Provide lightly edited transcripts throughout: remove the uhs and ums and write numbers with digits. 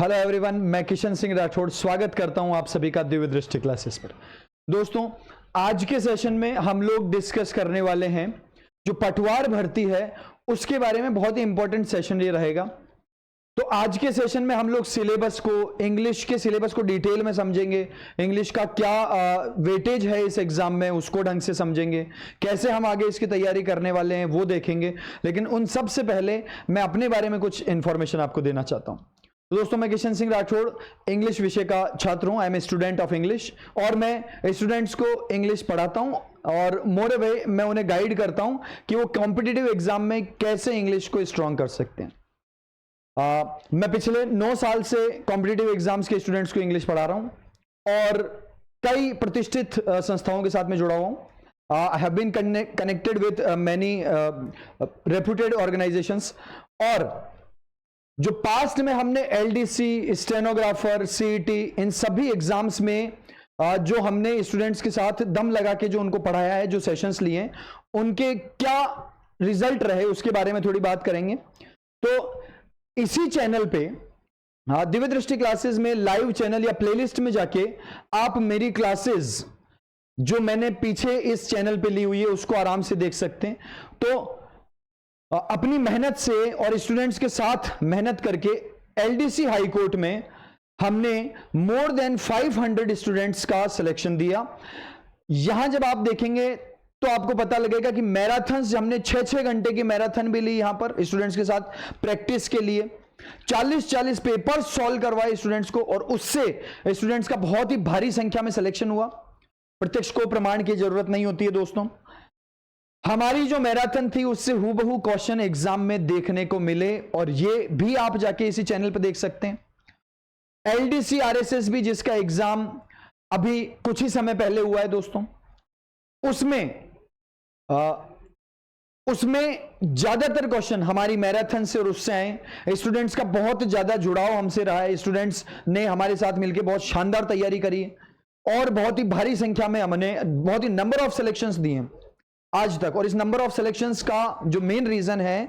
Hello everyone, मैं किशन सिंह राठौड़ स्वागत करता हूं आप सभी का दिव्य दृष्टि क्लासेस पर। दोस्तों, आज के सेशन में हम लोग डिस्कस करने वाले हैं जो पटवार भर्ती है उसके बारे में। बहुत ही इंपॉर्टेंट सेशन ये रहेगा। तो आज के सेशन में हम लोग सिलेबस को, इंग्लिश के सिलेबस को डिटेल में समझेंगे। इंग्लिश का क्या वेटेज है इस एग्जाम में उसको ढंग से समझेंगे, कैसे हम आगे इसकी तैयारी करने वाले हैं वो देखेंगे। लेकिन उन सब से पहले मैं अपने बारे में कुछ इंफॉर्मेशन आपको देना चाहता हूं। दोस्तों, मैं किशन सिंह राठौड़ इंग्लिश विषय का छात्र हूं। I am a student of English और मैं स्टूडेंट्स को इंग्लिश पढ़ाता हूं और मोर वे मैं उन्हें गाइड करता हूं कि वो कॉम्पिटिटिव एग्जाम में कैसे इंग्लिश को स्ट्रांग कर सकते हैं। मैं पिछले 9 साल से कॉम्पिटिटिव एग्जाम्स के स्टूडेंट्स को इंग्लिश पढ़ा रहा हूं और कई प्रतिष्ठित संस्थाओं के साथ में जुड़ा हुआ हूं। I have been connected with many reputed organisations और जो पास्ट में हमने एलडीसी, स्टेनोग्राफर, सीईटी, इन सभी एग्जाम्स में जो हमने स्टूडेंट्स के साथ दम लगा के जो उनको पढ़ाया है, जो सेशंस लिए, उनके क्या रिजल्ट रहे उसके बारे में थोड़ी बात करेंगे। तो इसी चैनल पे दिव्य दृष्टि क्लासेस में लाइव चैनल या प्लेलिस्ट में जाके आप मेरी क्लासेस जो मैंने पीछे इस चैनल पे ली हुई है उसको आराम से देख सकते हैं। तो अपनी मेहनत से और स्टूडेंट्स के साथ मेहनत करके एलडीसी हाई कोर्ट में हमने मोर देन 500 स्टूडेंट्स का सिलेक्शन दिया। यहां जब आप देखेंगे तो आपको पता लगेगा कि मैराथन्स हमने 6-6 घंटे की मैराथन भी ली यहां पर स्टूडेंट्स के साथ प्रैक्टिस के लिए। 40-40 पेपर्स सॉल्व करवाए स्टूडेंट्स को और उससे स्टूडेंट्स का बहुत ही भारी संख्या में सिलेक्शन हुआ। प्रत्यक्ष को प्रमाण की जरूरत नहीं होती है दोस्तों। हमारी जो मैराथन थी उससे हूबहू क्वेश्चन एग्जाम में देखने को मिले और ये भी आप जाके इसी चैनल पर देख सकते हैं। एलडीसी आरएसएस भी जिसका एग्जाम अभी कुछ ही समय पहले हुआ है दोस्तों, उसमें ज्यादातर क्वेश्चन हमारी मैराथन से और उससे आए। स्टूडेंट्स का बहुत ज्यादा जुड़ाव हमसे रहा है। स्टूडेंट्स ने हमारे साथ मिलकर बहुत शानदार तैयारी करी और बहुत ही भारी संख्या में हमने बहुत ही नंबर ऑफ सिलेक्शंस दिए हैं आज तक। और इस नंबर ऑफ सिलेक्शंस का जो मेन रीजन है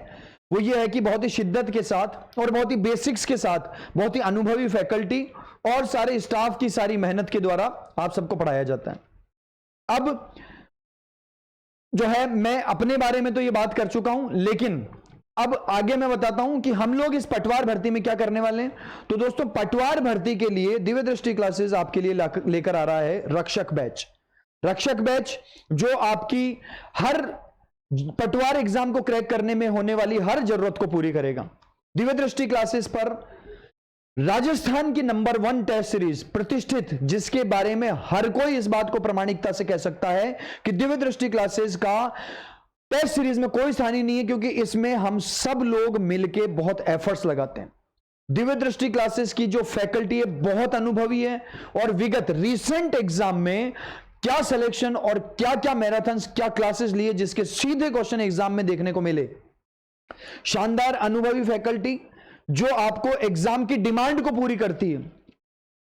वो ये है कि बहुत ही शिद्दत के साथ और बहुत ही बेसिक्स के साथ बहुत ही अनुभवी फैकल्टी और सारे स्टाफ की सारी मेहनत के द्वारा आप सबको पढ़ाया जाता है। अब जो है मैं अपने बारे में तो ये बात कर चुका हूं, लेकिन अब आगे मैं बताता हूं कि हम लोग इस पटवार भर्ती में क्या करने वाले हैं। तो दोस्तों, पटवार भर्ती के लिए दिव्य दृष्टि क्लासेस आपके लिए लेकर आ रहा है रक्षक बैच। रक्षक बैच जो आपकी हर पटवार एग्जाम को क्रैक करने में होने वाली हर जरूरत को पूरी करेगा। दिव्य दृष्टि क्लासेस पर राजस्थान की नंबर 1 टेस्ट सीरीज प्रतिष्ठित, जिसके बारे में हर कोई इस बात को प्रामाणिकता से कह सकता है कि दिव्य दृष्टि क्लासेस का टेस्ट सीरीज में कोई स्थान नहीं है, क्योंकि इसमें हम सब लोग मिलकर बहुत एफर्ट्स लगाते हैं। दिव्य दृष्टि क्लासेस की जो फैकल्टी है बहुत अनुभवी है और विगत रिसेंट एग्जाम में क्या सिलेक्शन और क्या क्या मैराथन्स, क्या क्लासेस लिए जिसके सीधे क्वेश्चन एग्जाम में देखने को मिले। शानदार अनुभवी फैकल्टी जो आपको एग्जाम की डिमांड को पूरी करती है।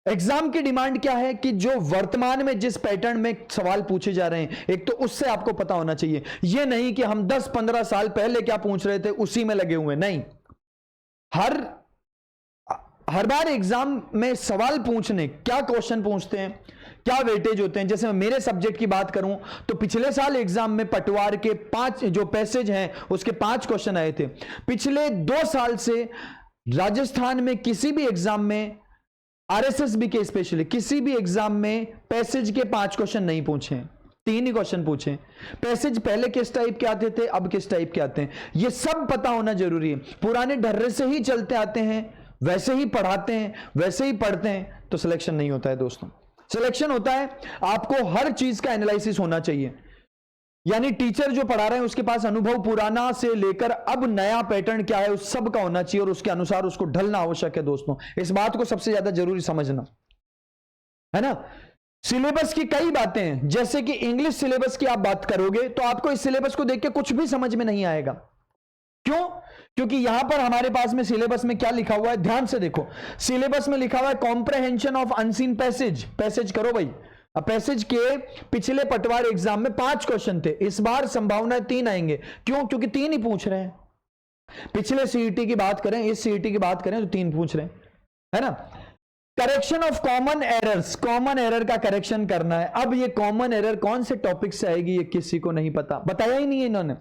एग्जाम की डिमांड क्या है कि जो वर्तमान में जिस पैटर्न में सवाल पूछे जा रहे हैं, एक तो उससे आपको पता होना चाहिए। यह नहीं कि हम 10-15 साल पहले क्या पूछ रहे थे उसी में लगे हुए, नहीं। हर बार एग्जाम में सवाल पूछने, क्या क्वेश्चन पूछते हैं, क्या वेटेज होते हैं। जैसे मैं मेरे सब्जेक्ट की बात करूं तो पिछले साल एग्जाम में पटवार के 5 जो पैसेज हैं उसके 5 क्वेश्चन आए थे। पिछले 2 साल से राजस्थान में किसी भी एग्जाम में, आरएसएसबी के स्पेशली किसी भी एग्जाम में पैसेज के 5 क्वेश्चन नहीं पूछे, 3 ही क्वेश्चन पूछे। पैसेज पहले किस टाइप के आते थे, अब किस टाइप के आते हैं, यह सब पता होना जरूरी है। पुराने ढर्रे से ही चलते आते हैं, वैसे ही पढ़ाते हैं, वैसे ही पढ़ते हैं, तो सिलेक्शन नहीं होता है दोस्तों। सिलेक्शन होता है, आपको हर चीज का एनालिसिस होना चाहिए। यानी टीचर जो पढ़ा रहे हैं उसके पास अनुभव पुराना से लेकर अब नया पैटर्न क्या है उस सब का होना चाहिए और उसके अनुसार उसको ढलना आवश्यक है दोस्तों। इस बात को सबसे ज्यादा जरूरी समझना है ना। सिलेबस की कई बातें हैं, जैसे कि इंग्लिश सिलेबस की आप बात करोगे तो आपको इस सिलेबस को देख के कुछ भी समझ में नहीं आएगा। क्यों? क्योंकि यहां पर हमारे पास में सिलेबस में क्या लिखा हुआ है, ध्यान से देखो। सिलेबस में लिखा हुआ है comprehension of unseen passage. Passage करो भाई। अब पैसेज के पिछले पटवार एग्जाम में 5 क्वेश्चन थे, इस बार संभावना 3 आएंगे। क्यों? क्योंकि 3 ही पूछ रहे हैं। पिछले सीईटी की बात करें, इस सीईटी की बात करें तो 3 पूछ रहे हैं। है ना। Correction of common errors, common error का करेक्शन करना है। अब ये कॉमन एरर कौन से टॉपिक से आएगी ये किसी को नहीं पता, बताया ही नहीं है इन्होंने।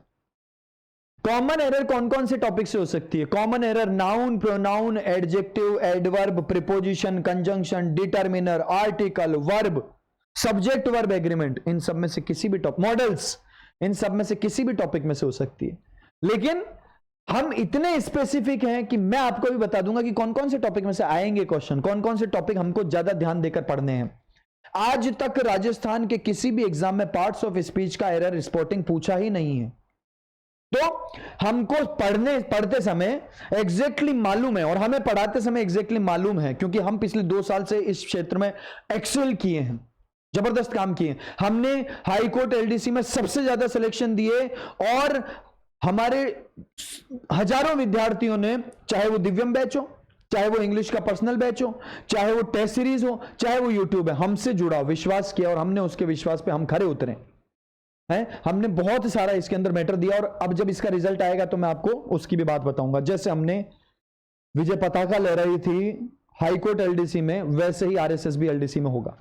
कॉमन एरर कौन कौन से टॉपिक से हो सकती है? Common error noun, pronoun, adjective, adverb, preposition, conjunction, determiner, article, verb, subject verb agreement, इन सब में से किसी भी टॉपिक, मॉडल्स, इन सब में से किसी भी टॉपिक में से हो सकती है। लेकिन हम इतने स्पेसिफिक हैं कि मैं आपको भी बता दूंगा कि कौन कौन से टॉपिक में से आएंगे क्वेश्चन, कौन कौन से टॉपिक हमको ज्यादा ध्यान देकर पढ़ने हैं। आज तक राजस्थान के किसी भी एग्जाम में पार्ट्स ऑफ स्पीच का एरर स्पॉटिंग पूछा ही नहीं है। तो हमको पढ़ते समय एग्जैक्टली मालूम है और हमें पढ़ाते समय एग्जैक्टली मालूम है, क्योंकि हम पिछले 2 साल से इस क्षेत्र में एक्सेल किए हैं, जबरदस्त काम किए। हमने हाई कोर्ट एलडीसी में सबसे ज्यादा सिलेक्शन दिए और हमारे हजारों विद्यार्थियों ने, चाहे वो दिव्यम बैच हो, चाहे वो इंग्लिश का पर्सनल बैच हो, चाहे वो टेस्ट सीरीज हो, चाहे वो यूट्यूब है, हमसे जुड़ा, विश्वास किया और हमने उसके विश्वास पे हम खरे उतरे हैं। हमने बहुत सारा इसके अंदर मैटर दिया और अब जब इसका रिजल्ट आएगा तो मैं आपको उसकी भी बात बताऊंगा। जैसे हमने विजय पताका लहराई थी हाईकोर्ट एलडीसी में, वैसे ही आरएसएसबी एलडीसी में होगा।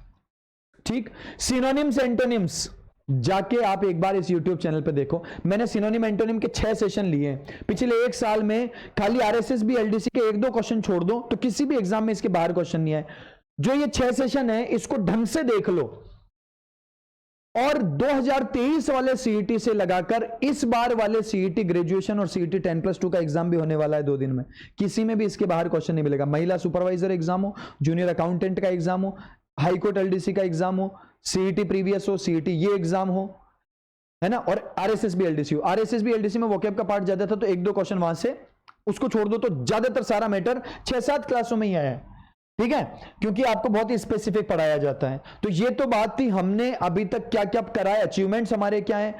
ठीक, सिनोनिम्स एंटोनिम्स जाके आप एक बार इस YouTube चैनल पे देखो, मैंने सिनोनिम एंटोनिम के 6 सेशन लिए हैं पिछले 1 साल में। खाली आरएसएसबी एलडीसी के 1-2 क्वेश्चन छोड़ दो तो किसी भी एग्जाम में इसके बाहर क्वेश्चन नहीं आए। जो ये 6 सेशन है इसको ढंग से देख लो और 2023 वाले सीईटी से लगाकर इस बार वाले सीईटी ग्रेजुएशन और सीईटी 10+2 का एग्जाम भी होने वाला है 2 दिन में, किसी में भी इसके बाहर क्वेश्चन नहीं मिलेगा। महिला सुपरवाइजर एग्जाम हो, जूनियर अकाउंटेंट का एग्जाम हो, हाईकोर्ट एलडीसी का एग्जाम हो, सीईटी प्रीवियस हो, सीईटी ये एग्जाम हो, है ना, और आरएसएसबी एलडीसी हो। आरएसएसबी एलडीसी में वोकैब का पार्ट ज्यादा था तो 1-2 क्वेश्चन वहां से उसको छोड़ दो तो ज्यादातर सारा मैटर 6-7 क्लासों में ही आया है। ठीक है, क्योंकि आपको बहुत ही स्पेसिफिक पढ़ाया जाता है। तो ये तो बात थी हमने अभी तक क्या क्या कराया, अचीवमेंट्स हमारे क्या हैं।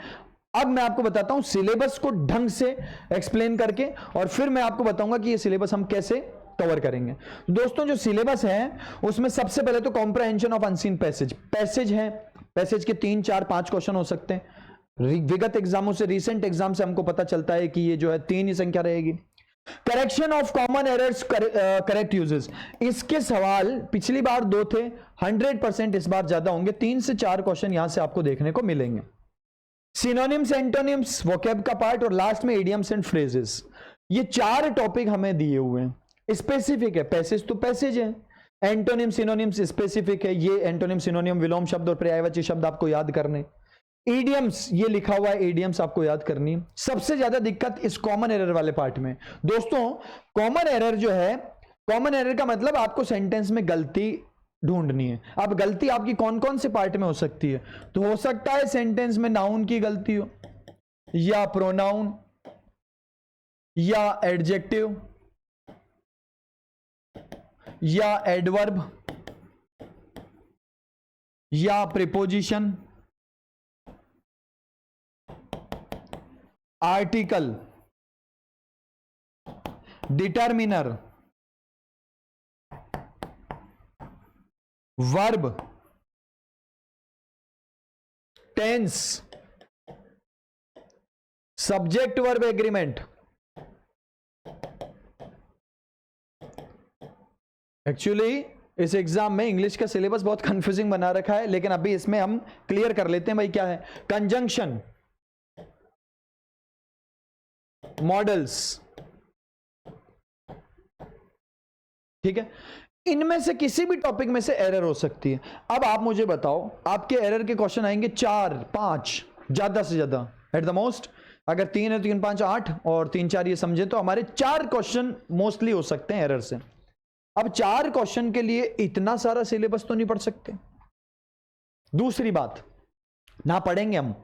अब मैं आपको बताता हूं सिलेबस को ढंग से एक्सप्लेन करके और फिर मैं आपको बताऊंगा कि ये सिलेबस हम कैसे कवर करेंगे। दोस्तों जो सिलेबस है उसमें सबसे पहले तो comprehension of unseen passage, passage है, पैसेज के 3, 4, 5 क्वेश्चन हो सकते हैं। विगत एग्जामों से, रीसेंट एग्जाम से हमको पता चलता है कि ये जो है 3 ही संख्या रहेगी। Correction of common errors, correct uses, इसके सवाल पिछली बार 2 थे, 100% इस बार ज्यादा होंगे, 3 से 4 क्वेश्चन यहां से आपको देखने को मिलेंगे। सिनोनिम्स एंटोनिम्स, वोकैब का पार्ट और लास्ट में इडियम्स एंड फ्रेजेस, ये 4 टॉपिक हमें दिए हुए हैं। स्पेसिफिक है, पैसेज तो पैसेज है, एंटोनिम सिनोनिम्स स्पेसिफिक है, ये एंटोनिम सिनोनिम विलोम शब्द और पर्यायवाची शब्द आपको याद करने। ईडियम्स ये लिखा हुआ है, ईडियम्स आपको याद करनी है। सबसे ज्यादा दिक्कत इस कॉमन एरर वाले पार्ट में। दोस्तों कॉमन एरर जो है, कॉमन एरर का मतलब आपको सेंटेंस में गलती ढूंढनी है। अब गलती आपकी कौन कौन से पार्ट में हो सकती है? तो हो सकता है सेंटेंस में नाउन की गलती हो, या प्रोनाउन, या एडजेक्टिव, या एडवर्ब, या preposition, article, determiner, verb, tense, subject verb agreement. Actually इस एग्जाम में इंग्लिश का सिलेबस बहुत कंफ्यूजिंग बना रखा है, लेकिन अभी इसमें हम क्लियर कर लेते हैं भाई क्या है। कंजंक्शन, मॉडल्स, ठीक है, इनमें से किसी भी टॉपिक में से एरर हो सकती है। अब आप मुझे बताओ, आपके एरर के क्वेश्चन आएंगे 4-5 ज्यादा से ज्यादा, एट द मोस्ट। अगर 3 है 3, 5, 8 और 3, 4 ये समझे तो हमारे 4 क्वेश्चन मोस्टली हो सकते हैं एरर से। अब 4 क्वेश्चन के लिए इतना सारा सिलेबस तो नहीं पढ़ सकते। दूसरी बात, ना पढ़ेंगे हम।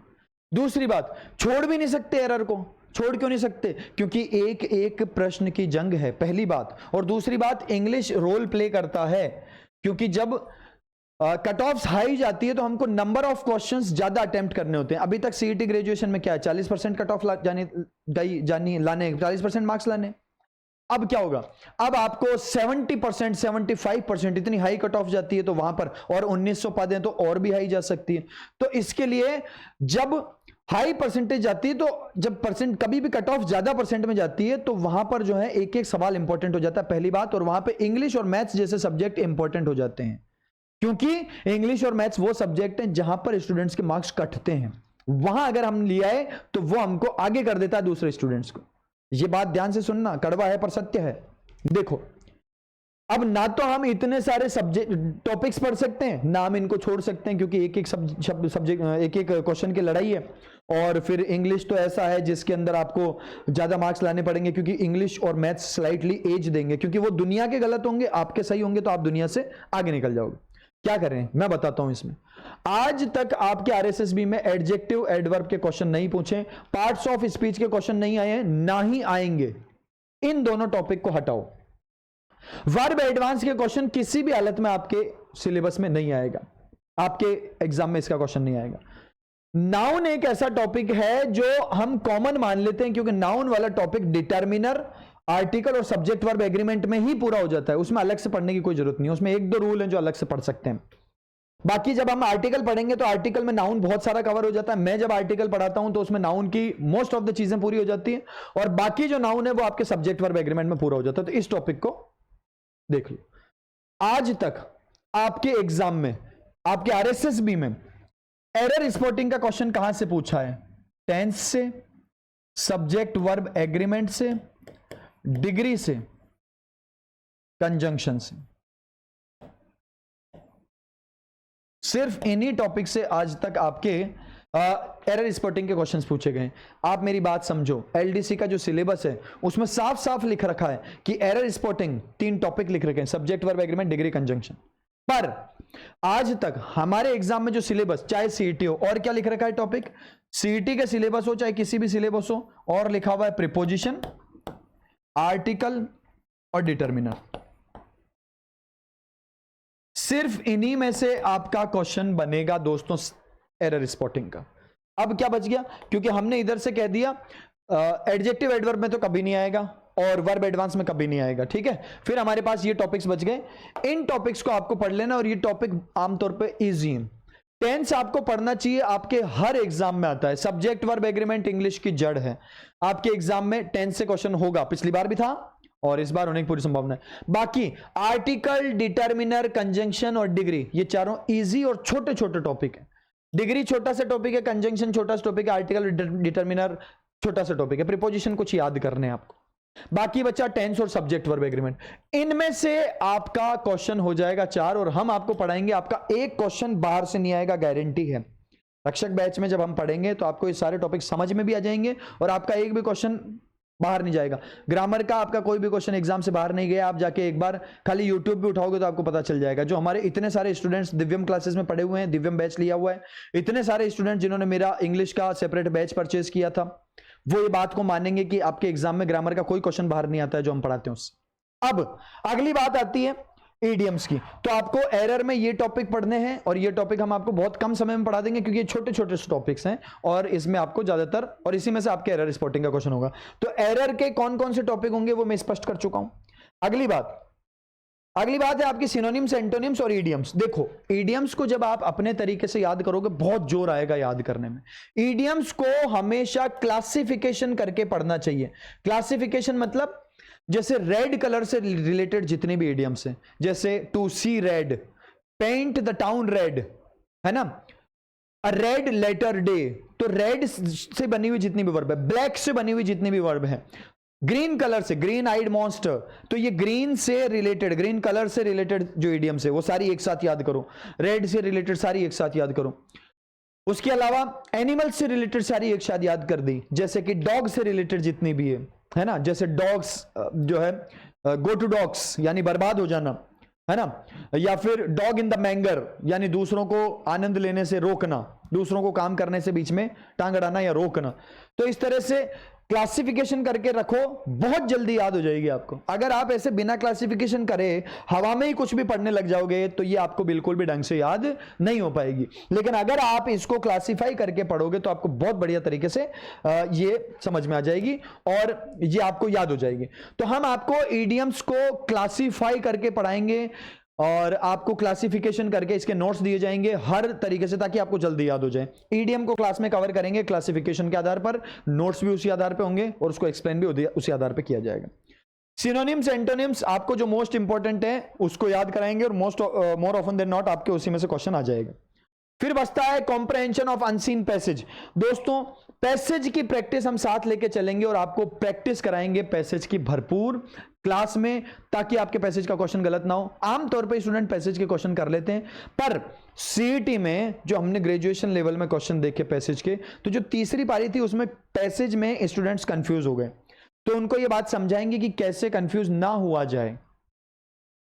दूसरी बात, छोड़ भी नहीं सकते एरर को। छोड़ क्यों नहीं सकते? क्योंकि एक एक प्रश्न की जंग है, पहली बात। और दूसरी बात, इंग्लिश रोल प्ले करता है, क्योंकि जब कट ऑफ हाई जाती है तो हमको नंबर ऑफ क्वेश्चंस ज्यादा अटेम्प्ट करने होते हैं। अभी तक सीईटी ग्रेजुएशन में क्या है, 40% कट ऑफ लाने 40% मार्क्स लाने। अब क्या होगा, अब आपको 70%, 75% इतनी हाई कट ऑफ जाती है तो वहां पर, और 1900 पद हैं तो और भी हाई जा सकती है। तो इसके लिए जब हाई परसेंटेज जाती है, तो जब परसेंट कभी भी कट ऑफ ज्यादा परसेंट में जाती है तो वहां पर जो है एक एक सवाल इंपॉर्टेंट हो जाता है, पहली बात। और वहां पे इंग्लिश और मैथ्स जैसे सब्जेक्ट इंपॉर्टेंट हो जाते हैं, क्योंकि इंग्लिश और मैथ्स वो सब्जेक्ट हैं जहां पर स्टूडेंट्स के मार्क्स कटते हैं। वहां अगर हम लिया है तो वो हमको आगे कर देता है दूसरे स्टूडेंट्स को। ये बात ध्यान से सुनना, कड़वा है पर सत्य है। देखो, अब ना तो हम इतने सारे सब्जेक्ट टॉपिक्स पढ़ सकते हैं, ना हम इनको छोड़ सकते हैं, क्योंकि एक एक सब्जेक्ट एक एक क्वेश्चन की लड़ाई है। और फिर इंग्लिश तो ऐसा है जिसके अंदर आपको ज्यादा मार्क्स लाने पड़ेंगे, क्योंकि इंग्लिश और मैथ्स स्लाइटली एज देंगे, क्योंकि वो दुनिया के गलत होंगे, आपके सही होंगे, तो आप दुनिया से आगे निकल जाओगे। क्या करें मैं बताता हूं इसमें। आज तक आपके आरएसएसबी में एडजेक्टिव एडवर्ब के क्वेश्चन नहीं पूछे, पार्ट्स ऑफ स्पीच के क्वेश्चन नहीं आए हैं, ना ही आएंगे। इन दोनों टॉपिक को हटाओ। वर्ब एडवांस के क्वेश्चन किसी भी हालत में आपके सिलेबस में नहीं आएगा, आपके एग्जाम में इसका क्वेश्चन नहीं आएगा। नाउन एक ऐसा टॉपिक है जो हम कॉमन मान लेते हैं, क्योंकि नाउन वाला टॉपिक डिटर्मिनर, आर्टिकल और सब्जेक्ट वर्ब एग्रीमेंट में ही पूरा हो जाता है, उसमें अलग से पढ़ने की कोई जरूरत नहीं है। उसमें एक दो रूल हैं जो अलग से पढ़ सकते हैं। बाकी जब हम आर्टिकल पढ़ेंगे तो आर्टिकल में नाउन बहुत सारा कवर हो जाता है। मैं जब आर्टिकल पढ़ाता हूं तो उसमें नाउन की मोस्ट ऑफ द चीजें पूरी हो जाती है, और बाकी जो नाउन है वो आपके सब्जेक्ट वर्ब एग्रीमेंट में पूरा हो जाता है। तो इस टॉपिक को देख लो। आज तक आपके एग्जाम में, आपके आरएसएसबी में एरर स्पॉटिंग का क्वेश्चन कहां से पूछा है? टेंस से, सब्जेक्ट वर्ब एग्रीमेंट से, डिग्री से, कंजंक्शन से। सिर्फ इन्हीं टॉपिक से आज तक आपके एरर स्पॉटिंग के क्वेश्चंस पूछे गए। आप मेरी बात समझो, एलडीसी का जो सिलेबस है उसमें साफ साफ लिख रखा है कि एरर स्पॉटिंग 3 टॉपिक लिख रखे हैं, subject verb agreement, degree, conjunction. पर आज तक हमारे एग्जाम में जो सिलेबस, चाहे सीईटी हो, और क्या लिख रखा है टॉपिक? सीईटी के सिलेबस हो चाहे किसी भी सिलेबस हो, और लिखा हुआ है प्रीपोजिशन, आर्टिकल और डिटर्मिनर। सिर्फ इन्हीं में से आपका क्वेश्चन बनेगा दोस्तों एरर स्पॉटिंग का। अब क्या बच गया? क्योंकि हमने इधर से कह दिया एडजेक्टिव एडवर्ब में तो कभी नहीं आएगा, और वर्ब एडवांस में कभी नहीं आएगा, ठीक है। फिर हमारे पास ये टॉपिक्स बच गए। इन टॉपिक्स को आपको पढ़ लेना, और ये टॉपिक आमतौर पे इजी है। टेंस आपको पढ़ना चाहिए, आपके हर एग्जाम में आता है। सब्जेक्ट वर्ब एग्रीमेंट इंग्लिश की जड़ है। आपके एग्जाम में टेंस से क्वेश्चन होगा, पिछली बार भी था और इस बार होने की पूरी संभावना है। बाकी आर्टिकल, डिटर्मिनर, कंजंक्शन और डिग्री, ये चारों इजी और छोटे छोटे टॉपिक है। डिग्री छोटा सा टॉपिक है, कंजंक्शन छोटा सा टॉपिक है, आर्टिकल डिटर्मिनर छोटा सा टॉपिक है, प्रीपोजिशन कुछ याद करने हैं आपको। बाकी बच्चा टेंस और सब्जेक्ट वर्ब एग्रीमेंट। इनमें से आपका क्वेश्चन हो जाएगा 4, और हम आपको पढ़ाएंगे। आपका एक क्वेश्चन बाहर से नहीं आएगा, गारंटी है। रक्षक बैच में जब हम पढ़ेंगे तो आपको ये सारे टॉपिक समझ में भी आ जाएंगे, और आपका एक भी क्वेश्चन बाहर नहीं जाएगा। ग्रामर का आपका कोई भी क्वेश्चन एग्जाम से बाहर नहीं गया, आप जाके एक बार खाली यूट्यूब भी उठाओगे तो आपको पता चल जाएगा। जो हमारे इतने सारे स्टूडेंट्स दिव्यम क्लासेस में पढ़े हुए हैं, दिव्यम बैच लिया हुआ है, इतने सारे स्टूडेंट जिन्होंने मेरा इंग्लिश का सेपरेट बैच परचेज किया था, वो ये बात को मानेंगे कि आपके एग्जाम में ग्रामर का कोई क्वेश्चन बाहर नहीं आता है जो हम पढ़ाते हैं उससे। अब अगली बात आती है ईडियम्स की। तो आपको एरर में ये टॉपिक पढ़ने हैं, और ये टॉपिक हम आपको बहुत कम समय में पढ़ा देंगे, क्योंकि ये छोटे छोटे टॉपिक्स हैं, और इसमें आपको ज्यादातर, और इसी में से आपके एरर स्पॉटिंग का क्वेश्चन होगा। तो एरर के कौन कौन से टॉपिक होंगे वो मैं स्पष्ट कर चुका हूं। अगली बात है आपकी सिनोनिम्स, एंटोनिम्स और ईडियम्स। देखो, ईडियम्स को जब आप अपने तरीके से याद करोगे बहुत जोर आएगा याद करने में। ईडियम्स को हमेशा क्लासिफिकेशन करके पढ़ना चाहिए। क्लासिफिकेशन मतलब जैसे रेड कलर से रिलेटेड जितने भी इडियम्स हैं, जैसे to see red, paint the town red, है ना, अ रेड लेटर डे, तो रेड से बनी हुई जितनी भी वर्ब है, ब्लैक से बनी हुई जितनी भी वर्ब है, ग्रीन कलर से, ग्रीन आइड मॉन्स्टर, तो ये ग्रीन से रिलेटेड, ग्रीन कलर से रिलेटेड जो इडियम्स है वो सारी एक साथ याद करो। रेड से रिलेटेड सारी एक साथ याद करो। उसके अलावा एनिमल से रिलेटेड सारी एक साथ याद कर दी, जैसे कि डॉग से रिलेटेड जितनी भी है ना, जैसे डॉग्स जो है गो टू डॉग्स यानी बर्बाद हो जाना, है ना, या फिर डॉग इन द मैंगर यानी दूसरों को आनंद लेने से रोकना, दूसरों को काम करने से बीच में टांग अड़ाना या रोकना। तो इस तरह से क्लासिफिकेशन करके रखो, बहुत जल्दी याद हो जाएगी आपको। अगर आप ऐसे बिना क्लासिफिकेशन करे हवा में ही कुछ भी पढ़ने लग जाओगे तो ये आपको बिल्कुल भी ढंग से याद नहीं हो पाएगी। लेकिन अगर आप इसको क्लासिफाई करके पढ़ोगे तो आपको बहुत बढ़िया तरीके से ये समझ में आ जाएगी और ये आपको याद हो जाएगी। तो हम आपको इडियम्स को क्लासिफाई करके पढ़ाएंगे। और आपको क्लासिफिकेशन करके इसके नोट्स दिए जाएंगे हर तरीके से, ताकि आपको जल्दी याद हो जाए। ईडीएम को क्लास में कवर करेंगे क्लासिफिकेशन के आधार पर, नोट्स भी उसी आधार पे होंगे और उसको एक्सप्लेन भी उसी आधार पे किया जाएगा। सिनोनिम्स एंटोनिम्स आपको जो मोस्ट इंपॉर्टेंट है उसको याद कराएंगे और मोर ऑफन देन नॉट आपके उसी में से क्वेश्चन आ जाएगा। फिर बचता है कॉम्प्रहेंशन ऑफ अनसीन पैसेज। दोस्तों पैसेज की प्रैक्टिस हम साथ लेके चलेंगे और आपको प्रैक्टिस कराएंगे पैसेज की भरपूर क्लास में, ताकि आपके पैसेज का क्वेश्चन गलत ना हो। आमतौर पे स्टूडेंट पैसेज के क्वेश्चन कर लेते हैं, पर सीईटी में जो हमने ग्रेजुएशन लेवल में क्वेश्चन देखे पैसेज के, तो जो तीसरी पारी थी उसमें पैसेज में स्टूडेंट्स कंफ्यूज हो गए। तो उनको ये बात समझाएंगे कि कैसे कंफ्यूज ना हुआ जाए,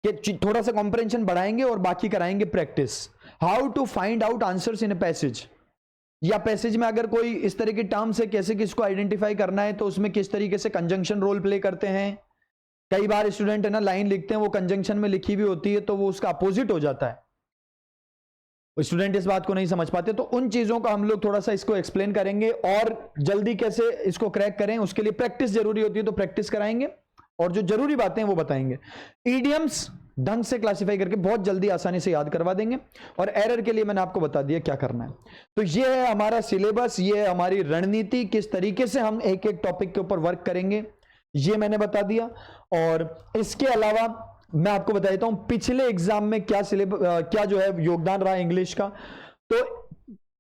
कि थोड़ा सा कॉम्प्रहेंशन बढ़ाएंगे और बाकी कराएंगे practice. How to find out answers in a passage, या पैसेज में अगर कोई इस तरह की टर्म्स है कैसे किसको आइडेंटिफाई करना है, तो उसमें किस तरीके से कंजंक्शन रोल प्ले करते हैं। कई बार स्टूडेंट है ना लाइन लिखते हैं, वो कंजंक्शन में लिखी हुई होती है तो वो उसका अपोजिट हो जाता है, स्टूडेंट इस बात को नहीं समझ पाते। तो उन चीजों का हम लोग थोड़ा सा इसको एक्सप्लेन करेंगे और जल्दी कैसे इसको क्रैक करें उसके लिए प्रैक्टिस जरूरी होती है, तो प्रैक्टिस कराएंगे और जो जरूरी बातें हैं वो बताएंगे। ईडियम्स ढंग से क्लासिफाई करके बहुत जल्दी आसानी से याद करवा देंगे, और एरर के लिए मैंने आपको बता दिया क्या करना है। तो ये है हमारा सिलेबस, ये है हमारी रणनीति, किस तरीके से हम एक एक टॉपिक के ऊपर वर्क करेंगे ये मैंने बता दिया। और इसके अलावा मैं आपको बता देता हूं पिछले एग्जाम में क्या क्या जो है योगदान रहा इंग्लिश का। तो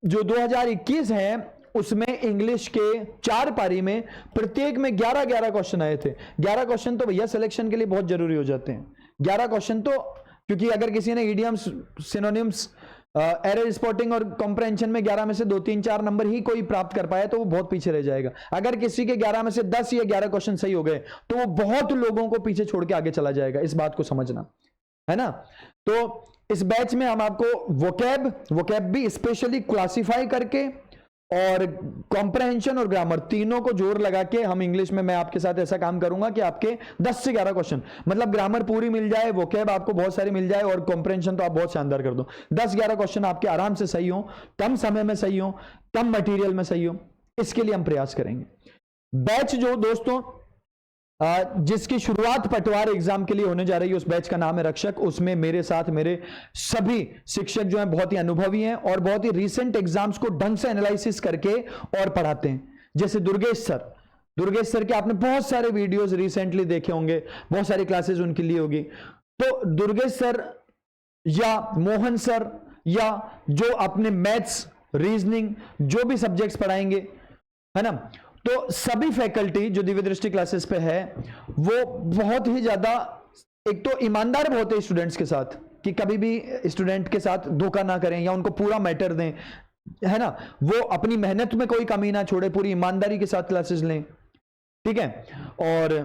जो 2021 है उसमें इंग्लिश के 4 पारी में प्रत्येक में 11-11 क्वेश्चन आए थे। 11 क्वेश्चन तो भैया सिलेक्शन के लिए बहुत जरूरी हो जाते हैं। 11 क्वेश्चन तो, क्योंकि अगर किसी ने ईडियम्स, सिनोनिम्स, एरर स्पॉटिंग और कॉम्प्रहेंशन में 11 में से 2, 3, 4 नंबर ही कोई प्राप्त कर पाया तो वो बहुत पीछे रह जाएगा। अगर किसी के 11 में से 10 या 11 क्वेश्चन सही हो गए तो वो बहुत लोगों को पीछे छोड़ के आगे चला जाएगा। इस बात को समझना है ना। तो इस बैच में हम आपको वोकैब भी स्पेशली क्लासिफाई करके और कॉम्प्रहेंशन और ग्रामर तीनों को जोर लगा के हम इंग्लिश में, मैं आपके साथ ऐसा काम करूंगा कि आपके 10 से 11 क्वेश्चन, मतलब ग्रामर पूरी मिल जाए, वोकैब आपको बहुत सारी मिल जाए और कॉम्प्रहेंशन तो आप बहुत शानदार कर दो। 10-11 क्वेश्चन आपके आराम से सही हो, कम समय में सही हो, कम मटेरियल में सही हो, इसके लिए हम प्रयास करेंगे। बैच जो दोस्तों जिसकी शुरुआत पटवार एग्जाम के लिए होने जा रही है, उस बैच का नाम है रक्षक। उसमें मेरे साथ मेरे सभी शिक्षक जो हैं बहुत ही अनुभवी हैं और बहुत ही रीसेंट एग्जाम्स को ढंग से एनालिसिस करके और पढ़ाते हैं। जैसे दुर्गेश सर के आपने बहुत सारे वीडियोस रिसेंटली देखे होंगे, बहुत सारी क्लासेस उनके लिए होगी। तो दुर्गेश सर या मोहन सर या जो अपने मैथ्स, रीजनिंग जो भी सब्जेक्ट्स पढ़ाएंगे, है ना, तो सभी फैकल्टी जो दिव्य दृष्टि क्लासेस पे है वो बहुत ही ज्यादा, एक तो ईमानदार बहुत है स्टूडेंट्स के साथ, कि कभी भी स्टूडेंट के साथ धोखा ना करें या उनको पूरा मैटर दें, है ना, वो अपनी मेहनत में कोई कमी ना छोड़े, पूरी ईमानदारी के साथ क्लासेस लें, ठीक है। और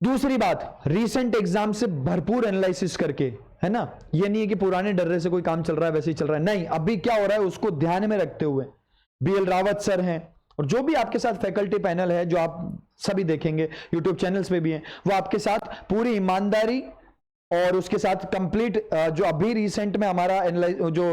दूसरी बात, रीसेंट एग्जाम से भरपूर एनालिसिस करके, है ना, ये नहीं है कि पुराने डर्रे से कोई काम चल रहा है वैसे ही चल रहा है, नहीं, अभी क्या हो रहा है उसको ध्यान में रखते हुए BL रावत सर हैं और जो भी आपके साथ फैकल्टी पैनल है जो आप सभी देखेंगे यूट्यूब चैनल्स पे भी हैं, वो आपके साथ पूरी ईमानदारी और उसके साथ कंप्लीट जो अभी रिसेंट में हमारा जो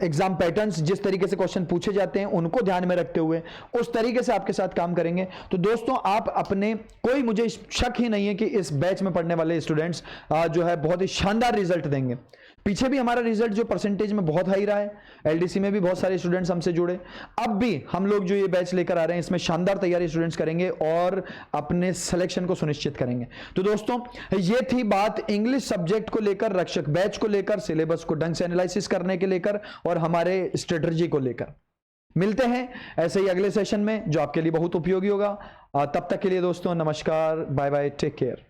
एग्जाम पैटर्न्स, जिस तरीके से क्वेश्चन पूछे जाते हैं उनको ध्यान में रखते हुए उस तरीके से आपके साथ काम करेंगे। तो दोस्तों आप अपने, कोई मुझे शक ही नहीं है कि इस बैच में पढ़ने वाले स्टूडेंट्स जो है बहुत ही शानदार रिजल्ट देंगे। पीछे भी हमारा रिजल्ट जो परसेंटेज में बहुत हाई रहा है, LDC में भी बहुत सारे स्टूडेंट्स हमसे जुड़े, अब भी हम लोग जो ये बैच लेकर आ रहे हैं इसमें शानदार तैयारी स्टूडेंट्स करेंगे और अपने सिलेक्शन को सुनिश्चित करेंगे। तो दोस्तों ये थी बात इंग्लिश सब्जेक्ट को लेकर, रक्षक बैच को लेकर, सिलेबस को ढंग से एनालिसिस करने के लेकर और हमारे स्ट्रेटजी को लेकर। मिलते हैं ऐसे ही अगले सेशन में जो आपके लिए बहुत उपयोगी होगा। तब तक के लिए दोस्तों नमस्कार, बाय बाय, टेक केयर।